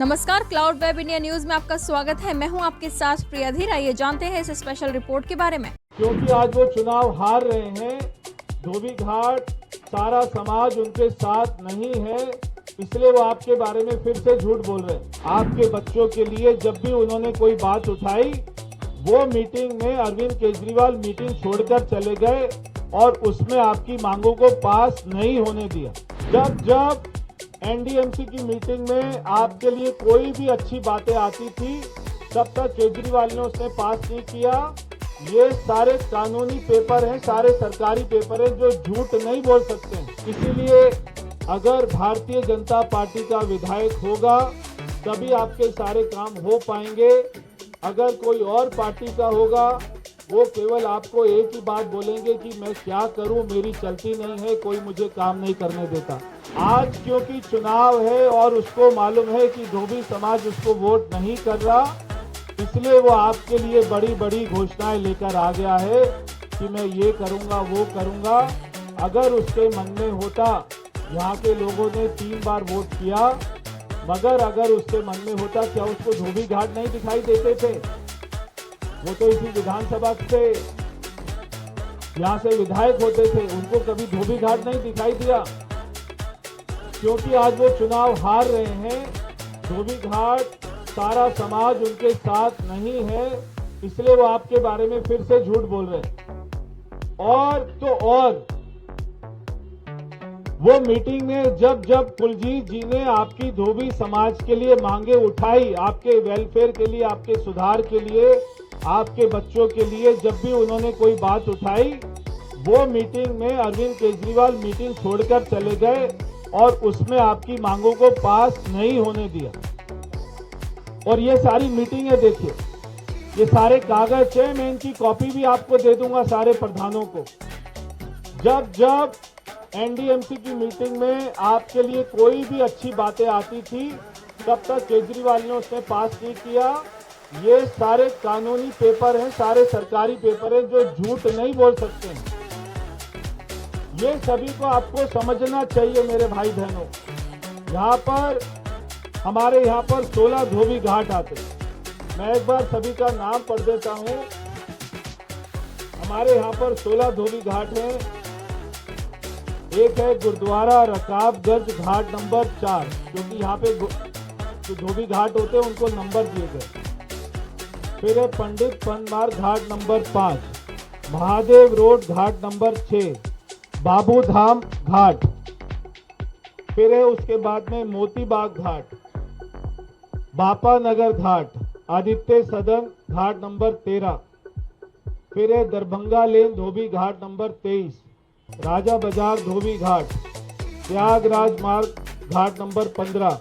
नमस्कार, cloud web India news में आपका स्वागत है। मैं हूं आपके साथ प्रिया धीर। आइए जानते हैं इस स्पेशल रिपोर्ट के बारे में। क्योंकि आज वो चुनाव हार रहे हैं, धोबी घाट सारा समाज उनके साथ नहीं है, इसलिए वो आपके बारे में फिर से झूठ बोल रहे हैं। आपके बच्चों के लिए जब भी उन्होंने कोई बात उठाई, वो मीटिंग में अरविंद केजरीवाल मीटिंग छोड़कर चले गए और उसमें आपकी मांगों को पास नहीं होने दिया। जब एनडीएमसी की मीटिंग में आपके लिए कोई भी अच्छी बातें आती थी, तब तक केजरीवाल ने उसने पास नहीं किया। ये सारे कानूनी पेपर हैं, सारे सरकारी पेपर हैं जो झूठ नहीं बोल सकते हैं। इसीलिए अगर भारतीय जनता पार्टी का विधायक होगा तभी आपके सारे काम हो पाएंगे। अगर कोई और पार्टी का होगा, वो केवल आपको एक ही बात बोलेंगे कि मैं क्या करूं, मेरी चलती नहीं है, कोई मुझे काम नहीं करने देता। आज क्योंकि चुनाव है और उसको मालूम है कि धोबी समाज उसको वोट नहीं कर रहा, इसलिए वो आपके लिए बड़ी बड़ी घोषणाएं लेकर आ गया है कि मैं ये करूंगा, वो करूंगा। अगर उसके मन में होता, यहाँ के लोगों ने 3 बार वोट किया, मगर अगर उसके मन में होता, क्या उसको धोबी घाट नहीं दिखाई देते थे? वो तो इसी विधानसभा से यहाँ से विधायक होते थे, उनको कभी धोबी घाट नहीं दिखाई दिया। क्योंकि आज वो चुनाव हार रहे हैं, धोबी घाट सारा समाज उनके साथ नहीं है, इसलिए वो आपके बारे में फिर से झूठ बोल रहे हैं। और वो मीटिंग में जब कुलजीत जी ने आपकी धोबी समाज के लिए मांगे उठाई, आपके वेलफेयर के लिए, आपके सुधार के लिए, आपके बच्चों के लिए, जब भी उन्होंने कोई बात उठाई, वो मीटिंग में अरविंद केजरीवाल मीटिंग छोड़कर चले गए और उसमें आपकी मांगों को पास नहीं होने दिया। और ये सारी मीटिंग है, देखिए, ये सारे कागज है, मैं इनकी कॉपी भी आपको दे दूंगा सारे प्रधानों को। जब एनडीएमसी की मीटिंग में आपके लिए कोई भी अच्छी बातें आती थी, तब तक केजरीवाल ने उसने पास नहीं किया। ये सारे कानूनी पेपर हैं, सारे सरकारी पेपर हैं जो झूठ नहीं बोल सकते हैं। ये सभी को आपको समझना चाहिए मेरे भाई बहनों। यहाँ पर हमारे यहाँ पर 16 धोबी घाट आते हैं। मैं एक बार सभी का नाम पढ़ देता हूँ। हमारे यहाँ पर 16 धोबी घाट हैं। एक है गुरुद्वारा रकाबगंज घाट नंबर 4, क्योंकि यहाँ पे जो धोबी घाट होते हैं उनको नंबर दिए गए। फिर है पंडित पनमार घाट नंबर 5, महादेव रोड घाट नंबर 6, बाबू धाम घाट। फिर है उसके बाद में मोती बाग घाट, बापा नगर घाट, आदित्य सदन घाट नंबर 13। फिर है दरभंगा लेन धोबी घाट नंबर 23, राजा बाजार धोबी घाट, त्यागराज मार्ग घाट नंबर 15,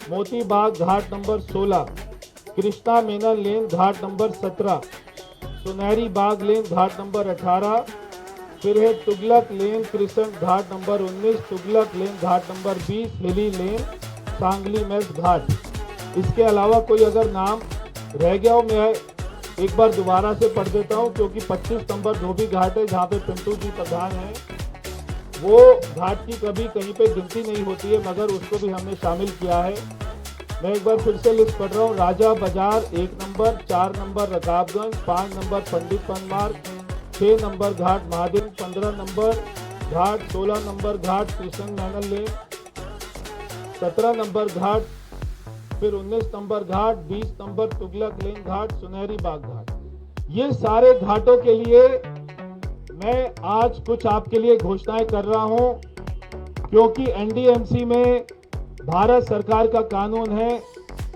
मोती बाग घाट नंबर 16, कृष्णा मेनन लेन घाट नंबर 17, सुनहरी बाग लेन घाट नंबर 18। फिर है तुगलक लेन कृष्ण घाट नंबर 19, तुगलक लेन घाट नंबर 20, हिली लेन, सांगली मेस घाट। इसके अलावा कोई अगर नाम रह गया हो, मैं एक बार दोबारा से पढ़ देता हूँ, क्योंकि 25 नंबर धोबी घाट है जहाँ पे पिंटू जी प्रधान हैं। वो घाट की कभी कहीं पे गिनती नहीं होती है, मगर उसको भी हमने शामिल किया है। मैं एक बार फिर से लिस्ट पढ़ रहा हूँ। राजा बाजार 1 नंबर, 4 नंबर रकाबगंज, 5 नंबर पंडित पनमार्ग, 6 नंबर घाट महादेव, 15 नंबर घाट, 16 नंबर घाट कृष्ण मेनन लेन, 17 नंबर घाट, फिर 19 नंबर घाट, 20 नंबर तुगलक लेन घाट, सुनहरी बाग घाट। ये सारे घाटों के लिए मैं आज कुछ आपके लिए घोषणाएं कर रहा हूं, क्योंकि एनडीएमसी में भारत सरकार का कानून है,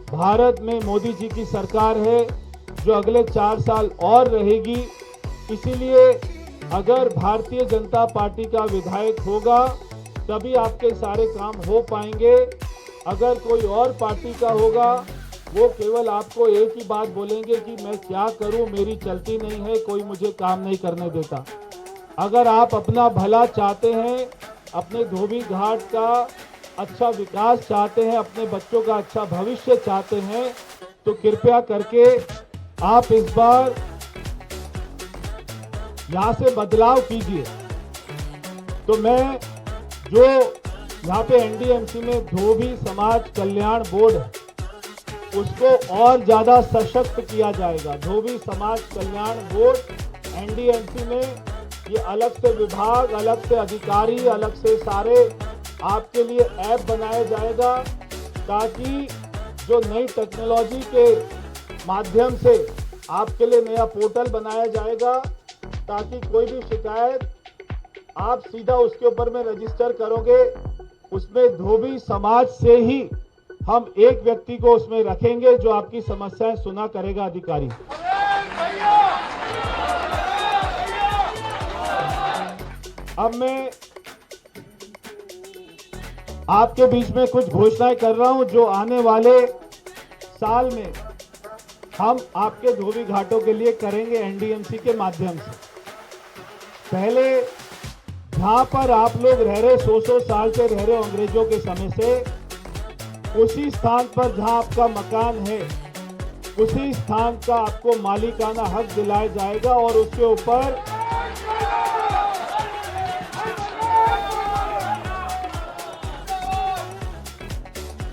भारत में मोदी जी की सरकार है जो अगले 4 साल और रहेगी। इसीलिए अगर भारतीय जनता पार्टी का विधायक होगा तभी आपके सारे काम हो पाएंगे। अगर कोई और पार्टी का होगा, वो केवल आपको एक ही बात बोलेंगे कि मैं क्या करूं, मेरी चलती नहीं है, कोई मुझे काम नहीं करने देता। अगर आप अपना भला चाहते हैं, अपने धोबी घाट का अच्छा विकास चाहते हैं, अपने बच्चों का अच्छा भविष्य चाहते हैं, तो कृपया करके आप इस बार यहाँ से बदलाव कीजिए। तो मैं जो यहाँ पे एनडीएमसी में धोबी समाज कल्याण बोर्ड उसको और ज्यादा सशक्त किया जाएगा। धोबी समाज कल्याण बोर्ड एनडीएमसी में ये अलग से विभाग, अलग से अधिकारी, अलग से सारे आपके लिए ऐप बनाया जाएगा, ताकि जो नई टेक्नोलॉजी के माध्यम से आपके लिए नया पोर्टल बनाया जाएगा, ताकि कोई भी शिकायत आप सीधा उसके ऊपर में रजिस्टर करोगे, उसमें धोबी समाज से ही हम एक व्यक्ति को उसमें रखेंगे जो आपकी समस्याएं सुना करेगा अधिकारी। अब मैं आपके बीच में कुछ घोषणाएं कर रहा हूं जो आने वाले साल में हम आपके धोबी घाटों के लिए करेंगे एनडीएमसी के माध्यम से। पहले जहां पर आप लोग रह रहे 100 साल से रह रहे हो अंग्रेजों के समय से, उसी स्थान पर जहां आपका मकान है, उसी स्थान का आपको मालिकाना हक दिलाया जाएगा और उसके ऊपर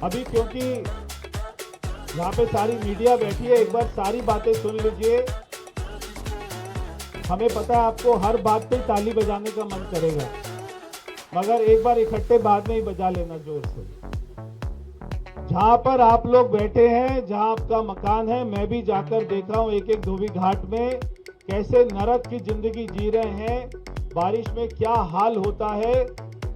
अभी, क्योंकि यहाँ पे सारी मीडिया बैठी है, एक बार सारी बातें सुन लीजिए। हमें पता है आपको हर बात पे ताली बजाने का मन करेगा, मगर एक बार इकट्ठे बाद में ही बजा लेना जोर से। जहां पर आप लोग बैठे हैं, जहां आपका मकान है, मैं भी जाकर देखा हूं एक एक धोबी घाट में कैसे नरक की जिंदगी जी रहे हैं, बारिश में क्या हाल होता है।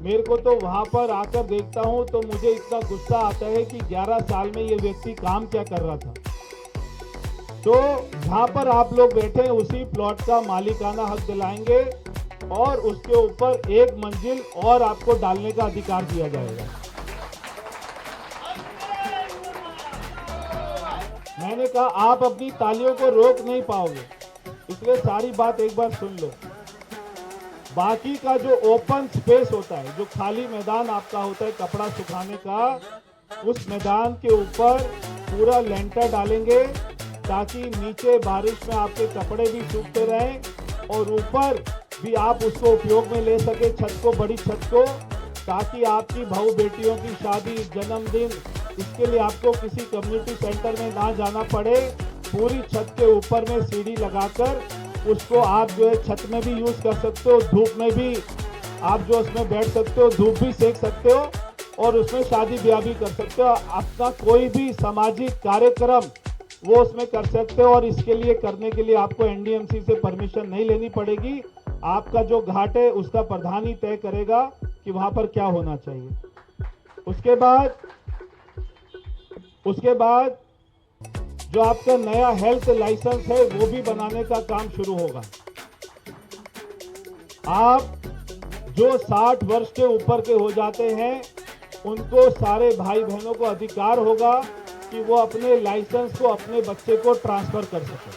मेरे को तो वहां पर आकर देखता हूं तो मुझे इतना गुस्सा आता है कि 11 साल में ये व्यक्ति काम क्या कर रहा था। तो जहां पर आप लोग बैठे हैं उसी प्लॉट का मालिकाना हक दिलाएंगे और उसके ऊपर एक मंजिल और आपको डालने का अधिकार दिया जाएगा। मैंने कहा आप अपनी तालियों को रोक नहीं पाओगे, इसलिए सारी बात एक बार सुन लो। बाकी का जो ओपन स्पेस होता है, जो खाली मैदान आपका होता है कपड़ा सुखाने का, उस मैदान के ऊपर पूरा लेंटर डालेंगे ताकि नीचे बारिश में आपके कपड़े भी सूखते रहें और ऊपर भी आप उसको उपयोग में ले सके, छत को, बड़ी छत को, ताकि आपकी बहू बेटियों की शादी, जन्मदिन, इसके लिए आपको किसी कम्युनिटी सेंटर में ना जाना पड़े। पूरी छत के ऊपर में सीढ़ी लगाकर उसको आप जो है छत में भी यूज कर सकते हो, धूप में भी आप जो उसमें बैठ सकते हो, धूप भी सेक सकते हो और उसमें शादी ब्याह भी कर सकते हो। अपना कोई भी सामाजिक कार्यक्रम वो उसमें कर सकते हो और इसके लिए करने के लिए आपको एनडीएमसी से परमिशन नहीं लेनी पड़ेगी। आपका जो घाट है उसका प्रधान ही तय करेगा कि वहां पर क्या होना चाहिए। उसके बाद जो आपका नया हेल्थ लाइसेंस है वो भी बनाने का काम शुरू होगा। आप जो 60 वर्ष के ऊपर के हो जाते हैं उनको, सारे भाई बहनों को अधिकार होगा कि वो अपने लाइसेंस को अपने बच्चे को ट्रांसफर कर सके।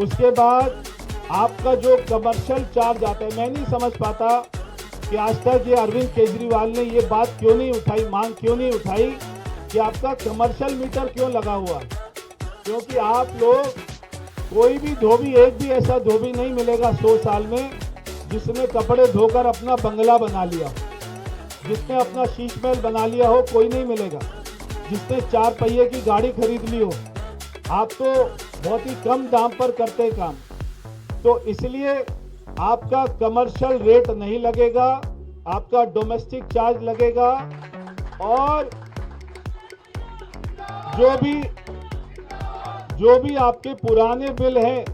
उसके बाद आपका जो कमर्शियल चार्ज आता है, मैं नहीं समझ पाता कि आज तक ये अरविंद केजरीवाल ने ये बात क्यों नहीं उठाई, मांग क्यों नहीं उठाई कि आपका कमर्शियल मीटर क्यों लगा हुआ है। क्योंकि आप लोग, कोई भी धोबी, एक भी ऐसा धोबी नहीं मिलेगा 100 साल में जिसने कपड़े धोकर अपना बंगला बना लिया, जिसने अपना शीश महल बना लिया हो, कोई नहीं मिलेगा। जिसने 4 पहिए की गाड़ी खरीद ली हो, आप तो बहुत ही कम दाम पर करते काम। तो इसलिए आपका कमर्शियल रेट नहीं लगेगा, आपका डोमेस्टिक चार्ज लगेगा और जो भी आपके पुराने बिल हैं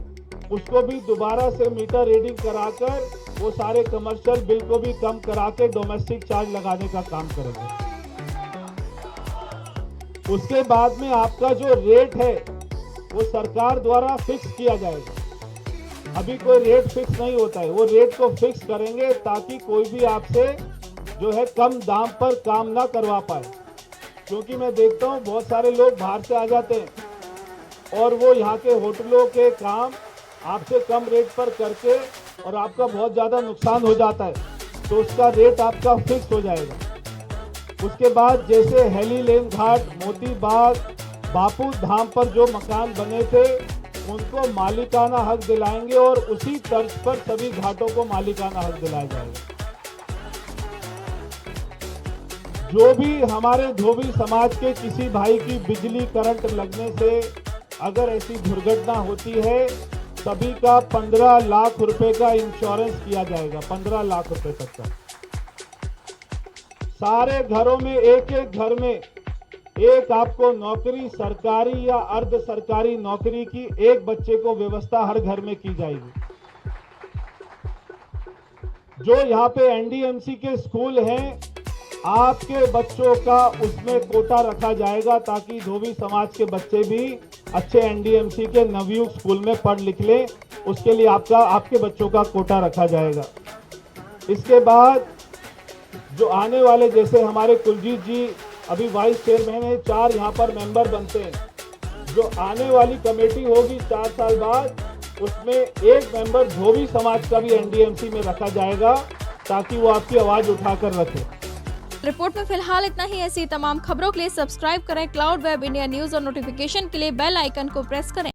उसको भी दोबारा से मीटर रीडिंग कराकर वो सारे कमर्शियल बिल को भी कम करा के डोमेस्टिक चार्ज लगाने का काम करेंगे। उसके बाद में आपका जो रेट है वो सरकार द्वारा फिक्स किया जाएगा। अभी कोई रेट फिक्स नहीं होता है, वो रेट को फिक्स करेंगे ताकि कोई भी आपसे जो है कम दाम पर काम ना करवा पाए। क्योंकि मैं देखता हूँ बहुत सारे लोग बाहर से आ जाते हैं और वो यहाँ के होटलों के काम आपसे कम रेट पर करके और आपका बहुत ज़्यादा नुकसान हो जाता है, तो उसका रेट आपका फिक्स हो जाएगा। उसके बाद जैसे हेली लेन घाट, मोती बाग, बापू धाम पर जो मकान बने थे उनको मालिकाना हक दिलाएंगे और उसी तर्ज पर सभी घाटों को मालिकाना हक दिलाया जाएगा। जो भी हमारे धोबी समाज के किसी भाई की बिजली करंट लगने से अगर ऐसी दुर्घटना होती है, सभी का 15 लाख रुपए का इंश्योरेंस किया जाएगा, 15 लाख रुपए तक का। सारे घरों में, एक एक घर में एक आपको नौकरी, सरकारी या अर्ध सरकारी नौकरी की एक बच्चे को व्यवस्था हर घर में की जाएगी। जो यहाँ पे एनडीएमसी के स्कूल हैं, आपके बच्चों का उसमें कोटा रखा जाएगा ताकि धोबी समाज के बच्चे भी अच्छे एनडीएमसी के नवयुग स्कूल में पढ़ लिख लें। उसके लिए आपके बच्चों का कोटा रखा जाएगा। इसके बाद जो आने वाले, जैसे हमारे कुलजीत जी अभी वाइस चेयरमैन है, 4 यहाँ पर मेंबर बनते हैं। जो आने वाली कमेटी होगी 4 साल बाद, उसमें एक मेंबर धोबी समाज का भी एनडीएमसी में रखा जाएगा ताकि वो आपकी आवाज उठाकर रखे। रिपोर्ट में फिलहाल इतना ही। ऐसी तमाम खबरों के लिए सब्सक्राइब करें क्लाउड वेब इंडिया न्यूज और नोटिफिकेशन के लिए बेल आइकन को प्रेस करें।